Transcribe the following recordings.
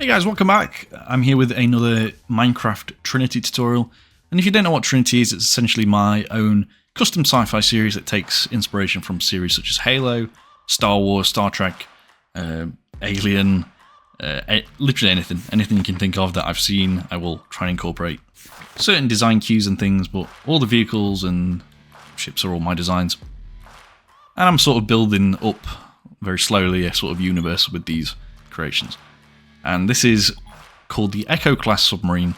Hey guys, welcome back. I'm here with another Minecraft Trinity tutorial, and if you don't know what Trinity is, it's essentially my own custom sci-fi series that takes inspiration from series such as Halo, Star Wars, Star Trek, Alien, literally anything you can think of that I've seen, I will try and incorporate. Certain design cues and things, but all the vehicles and ships are all my designs. And I'm sort of building up very slowly a sort of universe with these creations. And this is called the Echo class submarine.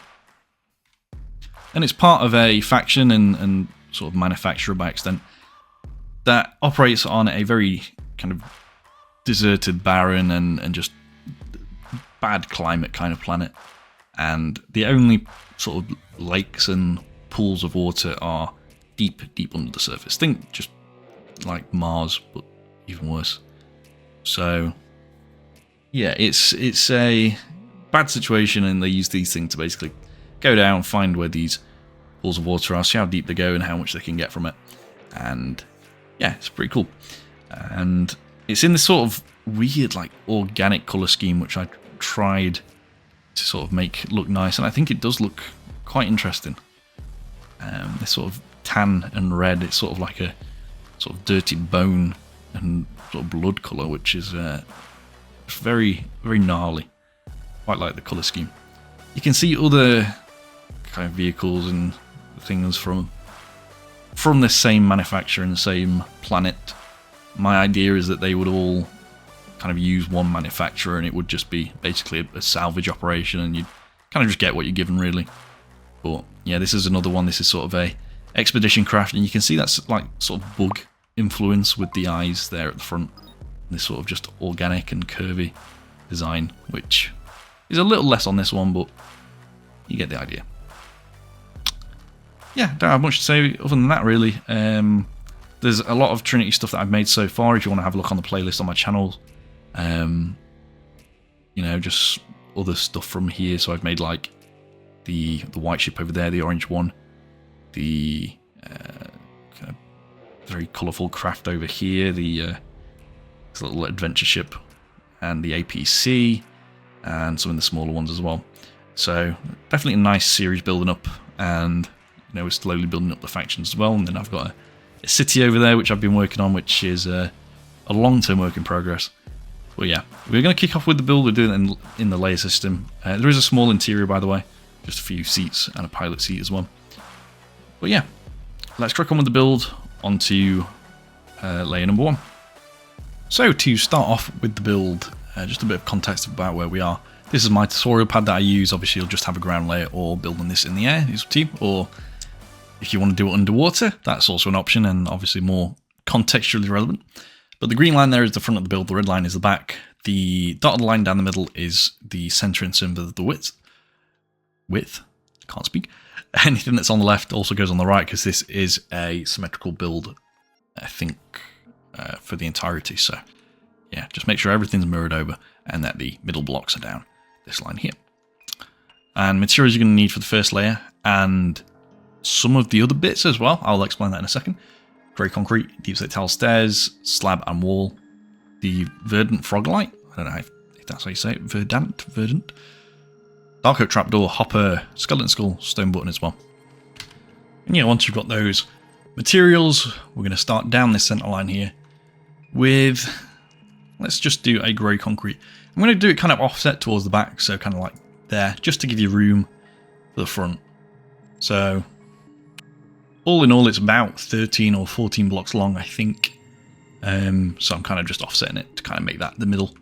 And it's part of a faction and sort of manufacturer by extent that operates on a very kind of deserted, barren and just bad climate kind of planet. And the only sort of lakes and pools of water are deep under the surface. Think just like Mars, but even worse. So yeah, it's a bad situation, and they use these things to basically go down, find where these pools of water are, see how deep they go and how much they can get from it. And yeah, it's pretty cool. And it's in this sort of weird, like, organic colour scheme, which I tried to sort of make look nice, and I think it does look quite interesting. This sort of tan and red, it's sort of like a sort of dirty bone and sort of blood colour, which is very gnarly. Quite like the colour scheme. You can see other kind of vehicles and things from this same manufacturer and the same planet. My idea is that they would all kind of use one manufacturer, and it would just be basically a salvage operation, and you'd kind of just get what you're given, really. But yeah, this is another one. This is sort of a expedition craft, and you can see that's like sort of bug influence with the eyes there at the front. This sort of just organic and curvy design, which is a little less on this one, but you get the idea. Yeah, don't have much to say other than that, really. There's a lot of Trinity stuff that I've made so far. If you want to have a look on the playlist on my channel, you know, just other stuff from here. So I've made like the white ship over there, the orange one, the kind of very colourful craft over here, the little adventure ship, and the APC, and some of the smaller ones as well. So definitely a nice series building up, and you know, we're slowly building up the factions as well. And then I've got a city over there which I've been working on, which is a long-term work in progress. But yeah, we're going to kick off with the build. We're doing it in the layer system. There is a small interior, by the way, just a few seats and a pilot seat as well. But yeah, let's crack on with the build onto layer number 1. So to start off with the build, just a bit of context about where we are. This is my tutorial pad that I use. Obviously you'll just have a ground layer or building this in the air, it's up to you. Or if you want to do it underwater, that's also an option, and obviously more contextually relevant. But the green line there is the front of the build, the red line is the back. The dotted line down the middle is the center in terms of the width. Can't speak. Anything that's on the left also goes on the right, because this is a symmetrical build, I think, for the entirety. So yeah, just make sure everything's mirrored over and that the middle blocks are down this line here. And materials you're going to need for the first layer and some of the other bits as well, I'll explain that in a second. Grey concrete, deep slate tile stairs, slab and wall, the verdant frog light, I don't know if that's how you say it, verdant, dark oak trapdoor, hopper, skeleton skull, stone button as well. And yeah, once you've got those materials, we're going to start down this center line here with, let's just do a grey concrete. I'm going to do it kind of offset towards the back, so kind of like there, just to give you room for the front. So all in all, it's about 13 or 14 blocks long, I think. So I'm kind of just offsetting it to kind of make that the middle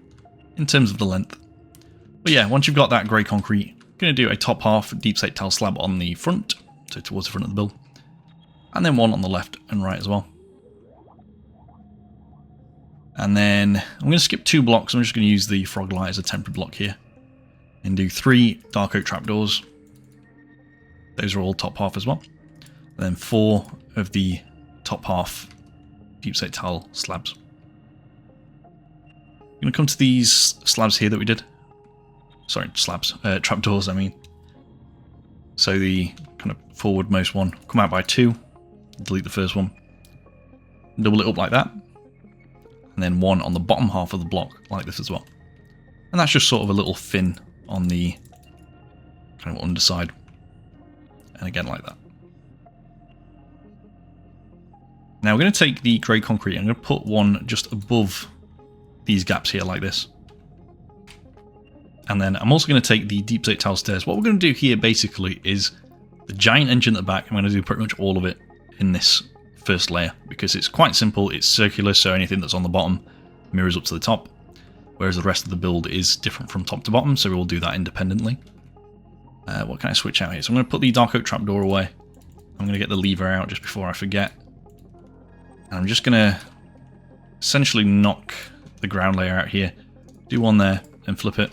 in terms of the length. But yeah, once you've got that grey concrete, I'm going to do a top half deep slate tile slab on the front, so towards the front of the build, and then one on the left and right as well. And then I'm going to skip 2 blocks. I'm just going to use the frog light as a temporary block here, and do 3 dark oak trapdoors. Those are all top half as well. And then 4 of the top half deep slate tile slabs. I'm going to come to these slabs here that we did. Sorry, slabs, trapdoors, I mean. So the kind of forwardmost one, come out by 2, delete the first one, double it up like that, and then one on the bottom half of the block like this as well. And that's just sort of a little fin on the kind of underside. And again like that. Now we're going to take the grey concrete, I'm going to put one just above these gaps here like this. And then I'm also going to take the deep slate tile stairs. What we're going to do here basically is the giant engine at the back, I'm going to do pretty much all of it in this first layer because it's quite simple, it's circular, so anything that's on the bottom mirrors up to the top, whereas the rest of the build is different from top to bottom, so we'll do that independently. What can I switch out here? So I'm going to put the dark oak trapdoor away. I'm going to get the lever out just before I forget. And I'm just going to essentially knock the ground layer out here, do one there, and flip it.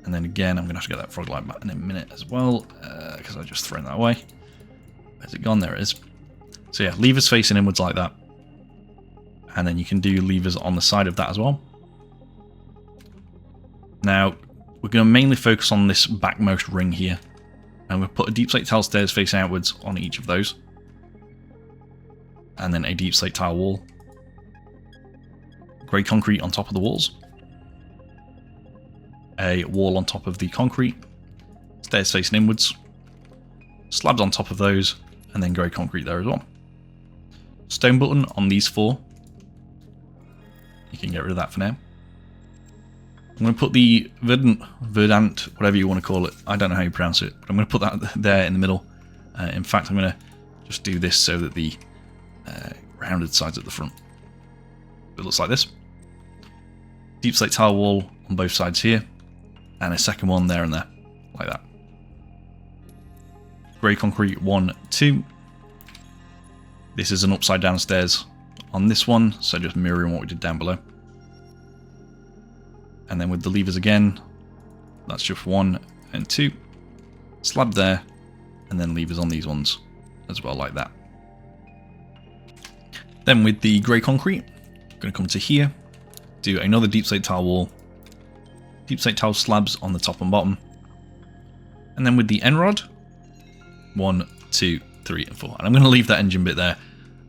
And then again, I'm going to have to get that frog light back in a minute as well, because I just thrown that away. Where's it gone? There it is. So yeah, levers facing inwards like that. And then you can do levers on the side of that as well. Now, we're going to mainly focus on this backmost ring here. And we'll put a deep slate tile stairs facing outwards on each of those. And then a deep slate tile wall. Grey concrete on top of the walls. A wall on top of the concrete. Stairs facing inwards. Slabs on top of those. And then grey concrete there as well. Stone button on these four. You can get rid of that for now. I'm going to put the verdant, whatever you want to call it. I don't know how you pronounce it, but I'm going to put that there in the middle. In fact, I'm going to just do this so that the rounded sides at the front. It looks like this. Deep slate tile wall on both sides here, and a second one there and there, like that. Grey concrete 1, 2. This is an upside down stairs on this one, so just mirroring what we did down below. And then with the levers again, that's just 1 and 2. Slab there, and then levers on these ones as well, like that. Then with the grey concrete, I'm going to come to here, do another deep slate tile wall, deep slate tile slabs on the top and bottom. And then with the end rod, 1, 2, 3, and 4. And I'm going to leave that engine bit there.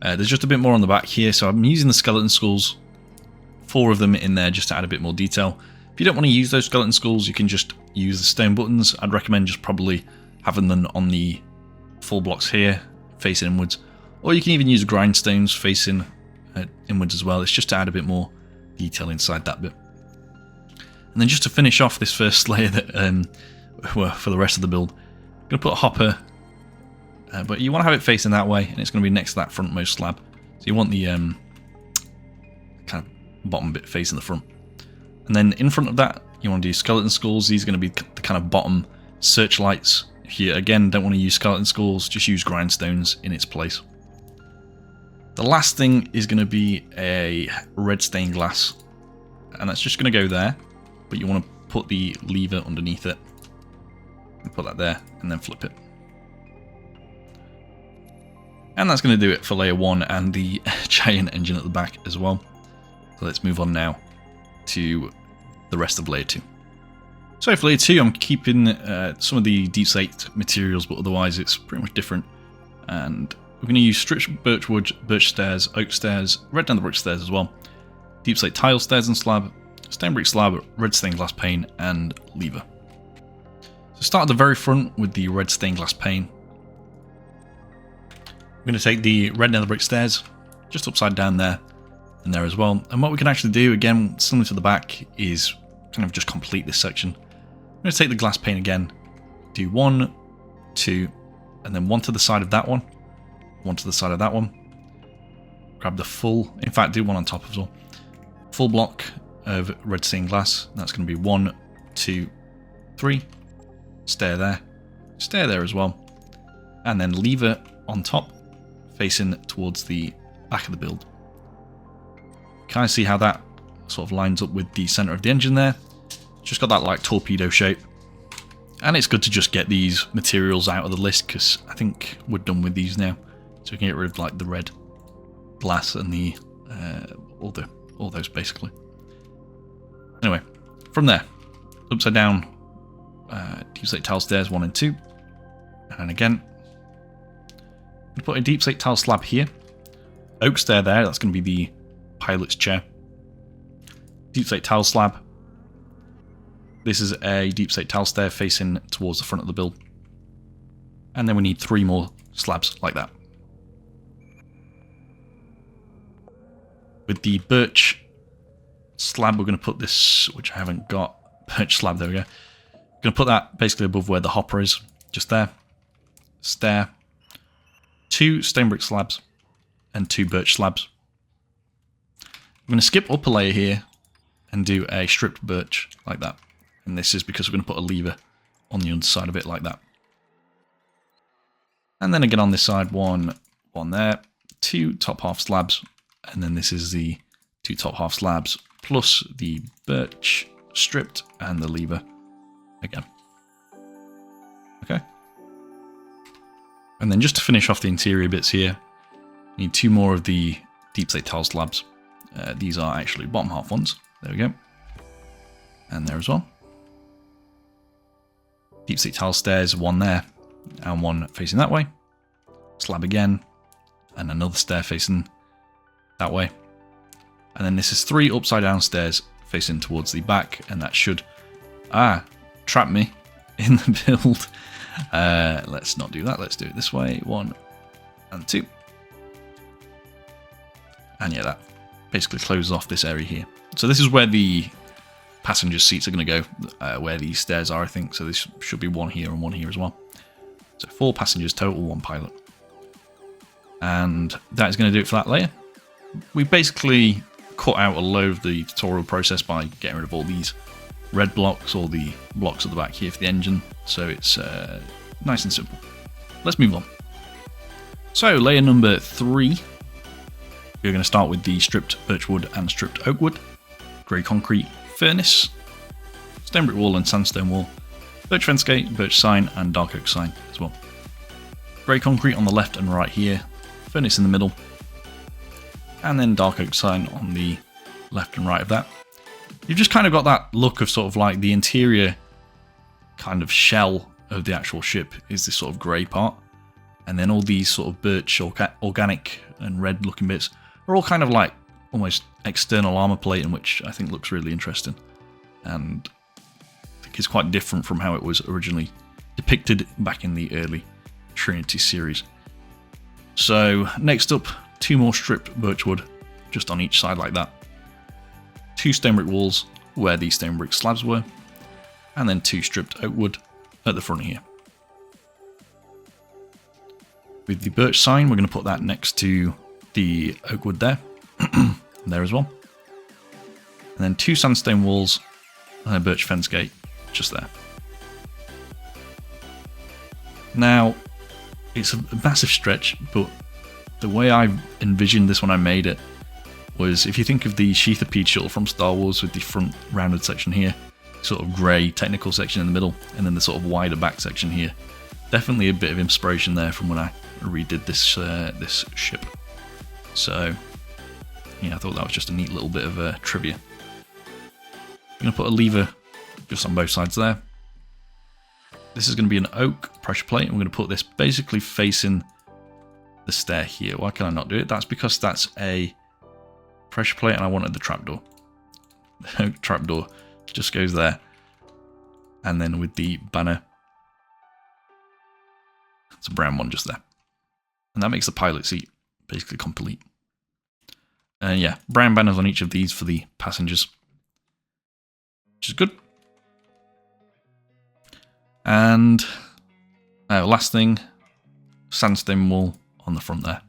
There's just a bit more on the back here, so I'm using the skeleton skulls, 4 of them in there just to add a bit more detail. If you don't want to use those skeleton skulls, you can just use the stone buttons. I'd recommend just probably having them on the full blocks here, facing inwards. Or you can even use grindstones facing inwards as well. It's just to add a bit more detail inside that bit. And then just to finish off this first layer that, well, for the rest of the build, I'm going to put a hopper. But you want to have it facing that way, and it's going to be next to that frontmost slab. So you want the kind of bottom bit facing the front. And then in front of that, you want to do skeleton skulls. These are going to be the kind of bottom searchlights. If you, again, don't want to use skeleton skulls, just use grindstones in its place. The last thing is going to be a red stained glass. And that's just going to go there. But you want to put the lever underneath it. And put that there, and then flip it. And that's going to do it for layer 1 and the giant engine at the back as well. So let's move on now to the rest of layer 2. So for layer 2, I'm keeping some of the deep slate materials, but otherwise it's pretty much different. And we're going to use stripped birchwood, birch stairs, oak stairs, red down the brick stairs as well, deep slate tile stairs and slab, stone brick slab, red stained glass pane, and lever. So start at the very front with the red stained glass pane. We're going to take the red nether brick stairs, just upside down there and there as well. And what we can actually do, again, similar to the back, is kind of just complete this section. I'm going to take the glass pane again, do 1, 2, and then 1 to the side of that one, 1 to the side of that one. Grab the full, in fact, do 1 on top as well. Full block of red stained glass. That's going to be 1, 2, 3. Stair there as well. And then lever on top, facing towards the back of the build. Can I see how that sort of lines up with the center of the engine there? Just got that like torpedo shape. And it's good to just get these materials out of the list because I think we're done with these now. So we can get rid of like the red glass and the all those basically. Anyway, from there, upside down deep slate tile stairs 1 and 2. And then again, put a deep slate tile slab here. Oak stair there, that's going to be the pilot's chair. Deep slate tile slab. This is a deep slate tile stair facing towards the front of the build. And then we need 3 more slabs like that. With the birch slab, we're going to put this, which I haven't got, birch slab, there we go. Going to put that basically above where the hopper is, just there. Stair. 2 stone brick slabs and 2 birch slabs. I'm going to skip up a layer here and do a stripped birch like that. And this is because we're going to put a lever on the underside of it like that. And then again on this side, one there, 2 top half slabs, and then this is the 2 top half slabs plus the birch stripped and the lever again. Okay. And then just to finish off the interior bits here, need 2 more of the deep slate tile slabs. These are actually bottom half ones. There we go. And there as well. Deep slate tile stairs, 1 there and 1 facing that way. Slab again, and another stair facing that way. And then this is 3 upside down stairs facing towards the back, and that should trap me in the build. Let's not do that. Let's do it this way. 1 and 2. And yeah, that basically closes off this area here. So this is where the passenger seats are going to go, where these stairs are, I think. So this should be 1 here and 1 here as well. So 4 passengers total, 1 pilot. And that is going to do it for that layer. We basically cut out a load of the tutorial process by getting rid of all these red blocks, all the blocks at the back here for the engine. So it's nice and simple. Let's move on. So layer number 3. We're going to start with the stripped birchwood and stripped oakwood, grey concrete furnace, stone brick wall and sandstone wall, birch fence gate, birch sign and dark oak sign as well. Grey concrete on the left and right here, furnace in the middle, and then dark oak sign on the left and right of that. You've just kind of got that look of sort of like the interior kind of shell of the actual ship is this sort of grey part, and then all these sort of birch organic and red looking bits are all kind of like almost external armor plating, which I think looks really interesting, and I think is quite different from how it was originally depicted back in the early Trinity series. So next up, 2 more stripped birchwood just on each side like that. 2 stone brick walls where the stone brick slabs were, and then 2 stripped oakwood at the front here. With the birch sign, we're going to put that next to the oakwood there, there as well. And then 2 sandstone walls and a birch fence gate just there. Now, it's a massive stretch, but the way I envisioned this when I made it was, if you think of the Sheathipede shuttle from Star Wars with the front rounded section here, sort of grey technical section in the middle, and then the sort of wider back section here. Definitely a bit of inspiration there from when I redid this this ship. So yeah, I thought that was just a neat little bit of trivia. I'm going to put a lever just on both sides there. This is going to be an oak pressure plate, and we're going to put this basically facing the stair here. Why can I not do it? That's because that's a pressure plate and I wanted the trapdoor. The oak trapdoor just goes there. And then with the banner, it's a brown one just there. And that makes the pilot seat basically complete. And yeah, brown banners on each of these for the passengers, which is good. And last thing, sandstone wall on the front there.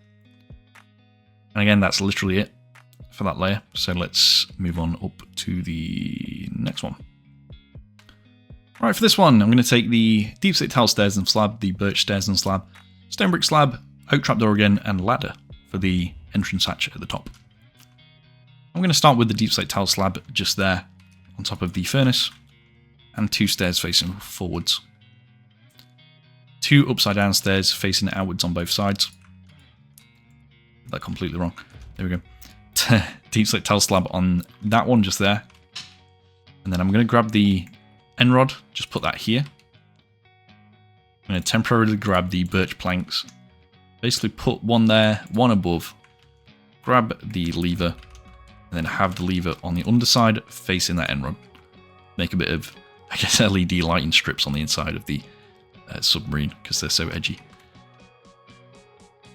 And again, that's literally it for that layer. So let's move on up to the next one. Right, for this one, I'm going to take the deep slate tile stairs and slab, the birch stairs and slab, stone brick slab, oak trapdoor again, and ladder for the entrance hatch at the top. I'm going to start with the deep slate tile slab just there on top of the furnace, and 2 stairs facing forwards. 2 upside down stairs facing outwards on both sides. That completely wrong. There we go. Deep slate tile slab on that one just there. And then I'm going to grab the end rod, just put that here. I'm going to temporarily grab the birch planks, basically put one there, one above, grab the lever, and then have the lever on the underside facing that end rod. Make a bit of I guess, LED lighting strips on the inside of the submarine because they're so edgy.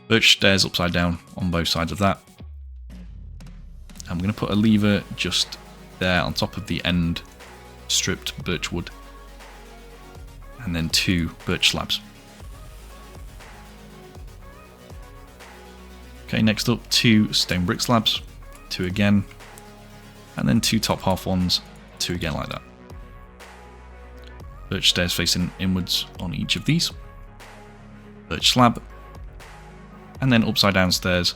Birch stairs upside down on both sides of that. I'm going to put a lever just there on top of the end stripped birch wood. And then 2 birch slabs. Okay, next up 2 stone brick slabs, 2 again, and then 2 top half ones, 2 again like that. Birch stairs facing inwards on each of these. Birch slab, and then upside down stairs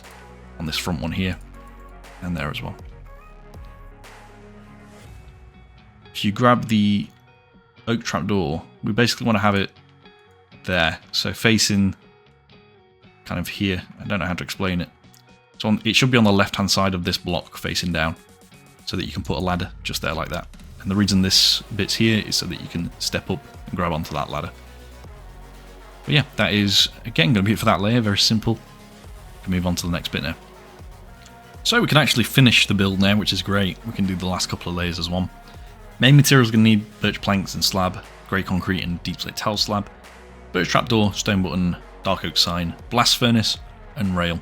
on this front one here, and there as well. If you grab the oak trapdoor, we basically want to have it there, so facing kind of here. I don't know how to explain it. So it should be on the left hand side of this block facing down, so that you can put a ladder just there like that. And the reason this bit's here is so that you can step up and grab onto that ladder. But yeah, that is again going to be it for that layer. Very simple. We can move on to the next bit now. So we can actually finish the build now, which is great. We can do the last couple of layers as one. Main materials are going to need birch planks and slab, grey concrete and deep slate tile slab, birch trapdoor, stone button, dark oak sign, blast furnace, and rail.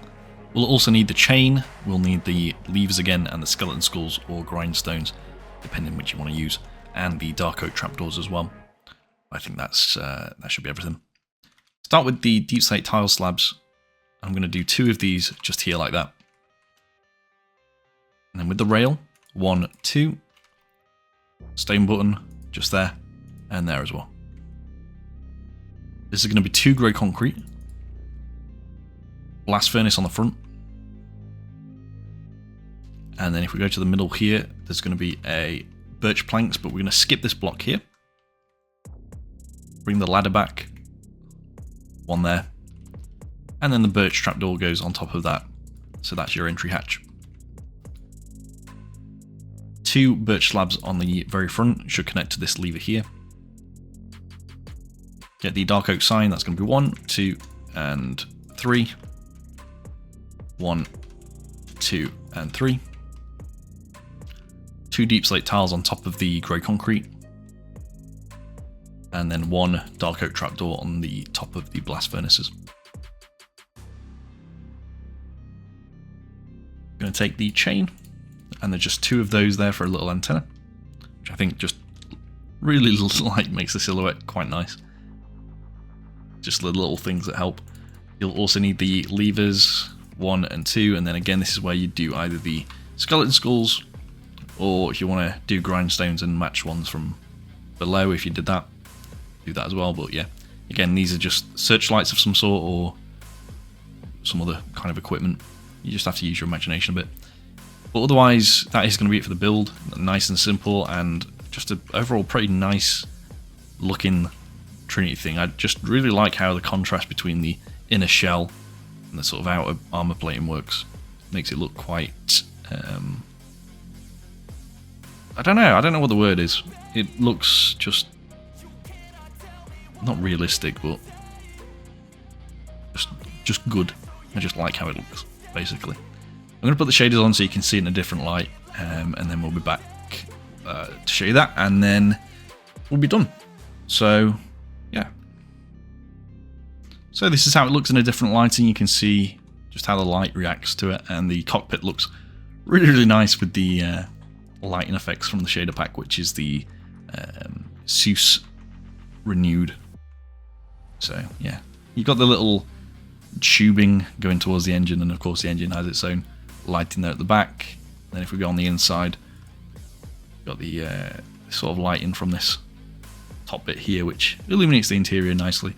We'll also need the chain, we'll need the levers again, and the skeleton skulls or grindstones, depending which you want to use, and the dark oak trapdoors as well. I think that should be everything. Start with the deep slate tile slabs. I'm going to do 2 of these just here like that. And then with the rail, 1, 2, stone button just there, and there as well. This is going to be 2 grey concrete, blast furnace on the front, and then if we go to the middle here, there's going to be a birch planks, but we're going to skip this block here. Bring the ladder back, 1 there, and then the birch trapdoor goes on top of that, so that's your entry hatch. 2 birch slabs on the very front should connect to this lever here. Get the dark oak sign, that's going to be 1, 2, and 3. 1, 2, and 3. 2 deep slate tiles on top of the grey concrete. And then 1 dark oak trapdoor on the top of the blast furnaces. Going to take the chain, and there's just 2 of those there for a little antenna, which I think just really like makes the silhouette quite nice. Just the little things that help. You'll also need the levers, 1 and 2, and then again this is where you do either the skeleton skulls, or if you want to do grindstones and match ones from below, if you did that, do that as well. But yeah, again these are just searchlights of some sort or some other kind of equipment. You just have to use your imagination a bit. But otherwise, that is going to be it for the build. Nice and simple, and just an overall pretty nice looking Trinity thing. I just really like how the contrast between the inner shell and the sort of outer armor plating works. Makes it look quite I don't know what the word is. It looks just not realistic, but just good. I just like how it looks, basically. I'm going to put the shaders on so you can see it in a different light, and then we'll be back to show you that, and then we'll be done. So yeah, so this is how it looks in a different lighting. You can see just how the light reacts to it, and the cockpit looks really nice with the lighting effects from the shader pack, which is the SUS renewed. So yeah, you've got the little tubing going towards the engine, and of course the engine has its own lighting there at the back. And then if we go on the inside, we've got the sort of lighting from this top bit here, which illuminates the interior nicely.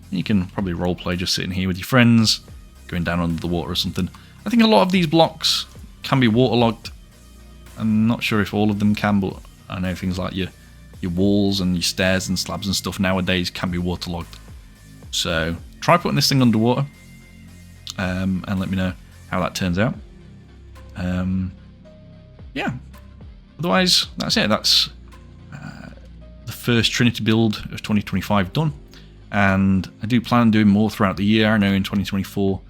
And you can probably roleplay just sitting here with your friends, going down under the water or something. I think a lot of these blocks can be waterlogged. I'm not sure if all of them can, but I know things like your walls and your stairs and slabs and stuff nowadays can be waterlogged. So try putting this thing underwater, and let me know how that turns out. Yeah, otherwise that's it. That's the first Trinity build of 2025 done, and I do plan on doing more throughout the year. I know in 2024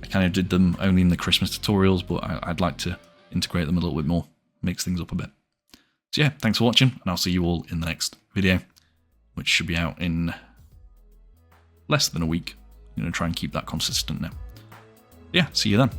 I kind of did them only in the Christmas tutorials, but I'd like to integrate them a little bit more, mix things up a bit. So yeah, thanks for watching, and I'll see you all in the next video, which should be out in less than a week. I'm going to try and keep that consistent now. Yeah, see you then.